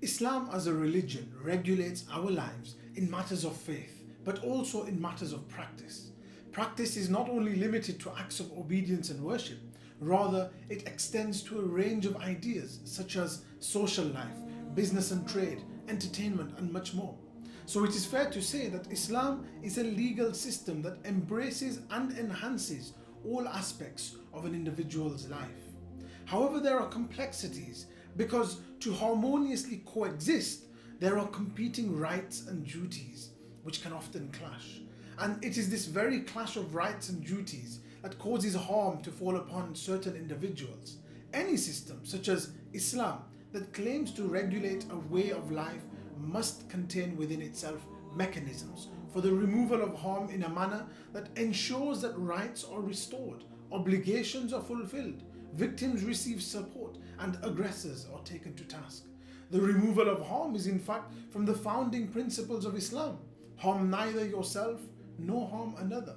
Islam as a religion regulates our lives in matters of faith, but also in matters of practice. Practice is not only limited to acts of obedience and worship, rather it extends to a range of ideas such as social life, business and trade, entertainment and much more. So it is fair to say that Islam is a legal system that embraces and enhances all aspects of an individual's life. However, there are complexities because to harmoniously coexist, there are competing rights and duties which can often clash. And it is this very clash of rights and duties that causes harm to fall upon certain individuals. Any system, such as Islam, that claims to regulate a way of life must contain within itself mechanisms for the removal of harm in a manner that ensures that rights are restored, obligations are fulfilled, victims receive support, and aggressors are taken to task. The removal of harm is in fact from the founding principles of Islam. Harm neither yourself nor harm another.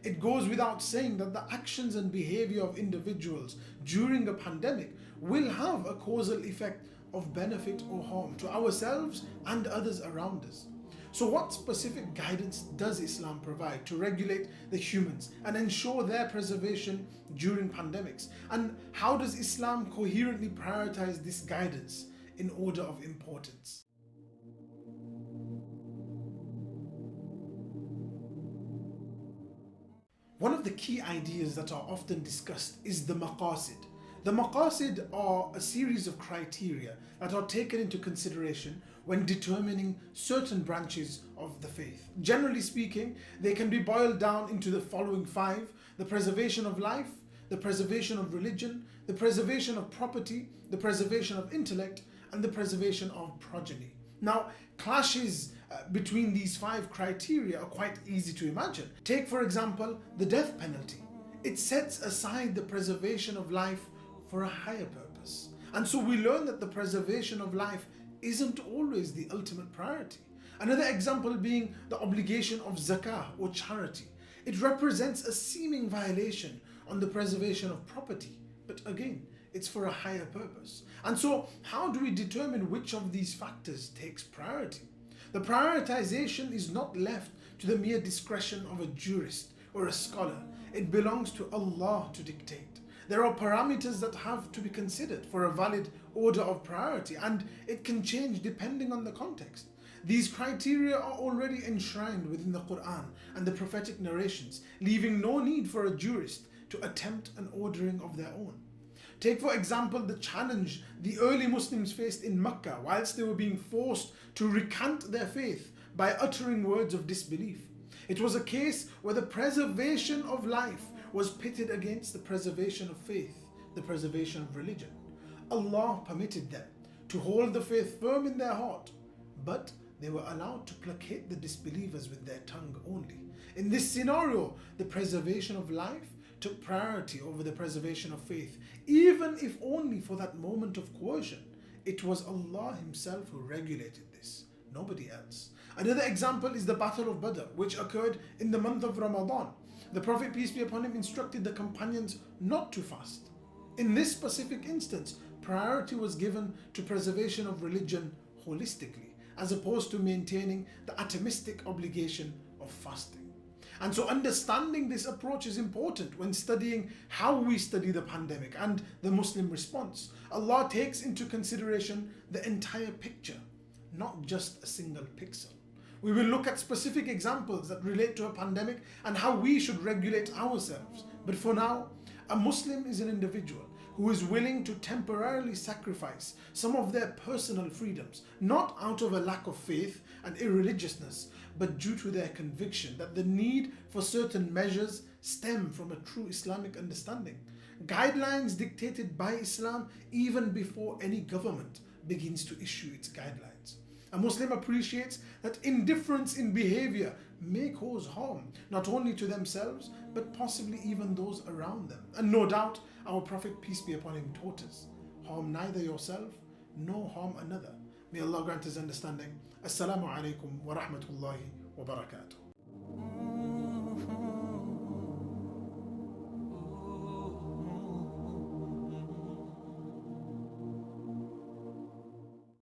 It goes without saying that the actions and behavior of individuals during a pandemic will have a causal effect of benefit or harm to ourselves and others around us. So what specific guidance does Islam provide to regulate the humans and ensure their preservation during pandemics? And how does Islam coherently prioritize this guidance in order of importance? One of the key ideas that are often discussed is the maqasid. The maqasid are a series of criteria that are taken into consideration when determining certain branches of the faith. Generally speaking, they can be boiled down into the following five: the preservation of life, the preservation of religion, the preservation of property, the preservation of intellect, and the preservation of progeny. Now, clashes between these five criteria are quite easy to imagine. Take, for example, the death penalty. It sets aside the preservation of life for a higher purpose. And so we learn that the preservation of life isn't always the ultimate priority. Another example being the obligation of zakah or charity. It represents a seeming violation on the preservation of property, but again, it's for a higher purpose. And so how do we determine which of these factors takes priority? The prioritization is not left to the mere discretion of a jurist or a scholar. It belongs to Allah to dictate. There are parameters that have to be considered for a valid order of priority, and it can change depending on the context. These criteria are already enshrined within the Quran and the prophetic narrations, leaving no need for a jurist to attempt an ordering of their own. Take, for example, the challenge the early Muslims faced in Mecca whilst they were being forced to recant their faith by uttering words of disbelief. It was a case where the preservation of life was pitted against the preservation of faith, the preservation of religion. Allah permitted them to hold the faith firm in their heart, but they were allowed to placate the disbelievers with their tongue only. In this scenario, the preservation of life took priority over the preservation of faith, even if only for that moment of coercion. It was Allah Himself who regulated this, nobody else. Another example is the Battle of Badr, which occurred in the month of Ramadan. The Prophet, peace be upon him, instructed the companions not to fast. In this specific instance, priority was given to preservation of religion holistically, as opposed to maintaining the atomistic obligation of fasting. And so understanding this approach is important when studying how we study the pandemic and the Muslim response. Allah takes into consideration the entire picture, not just a single pixel. We will look at specific examples that relate to a pandemic and how we should regulate ourselves. But for now, a Muslim is an individual who is willing to temporarily sacrifice some of their personal freedoms, not out of a lack of faith and irreligiousness, but due to their conviction that the need for certain measures stem from a true Islamic understanding. Guidelines dictated by Islam even before any government begins to issue its guidelines. A Muslim appreciates that indifference in behavior may cause harm, not only to themselves, but possibly even those around them. And no doubt, our Prophet, peace be upon him, taught us, harm neither yourself nor harm another. May Allah grant us understanding. Assalamu alaikum wa rahmatullahi wa barakatuh.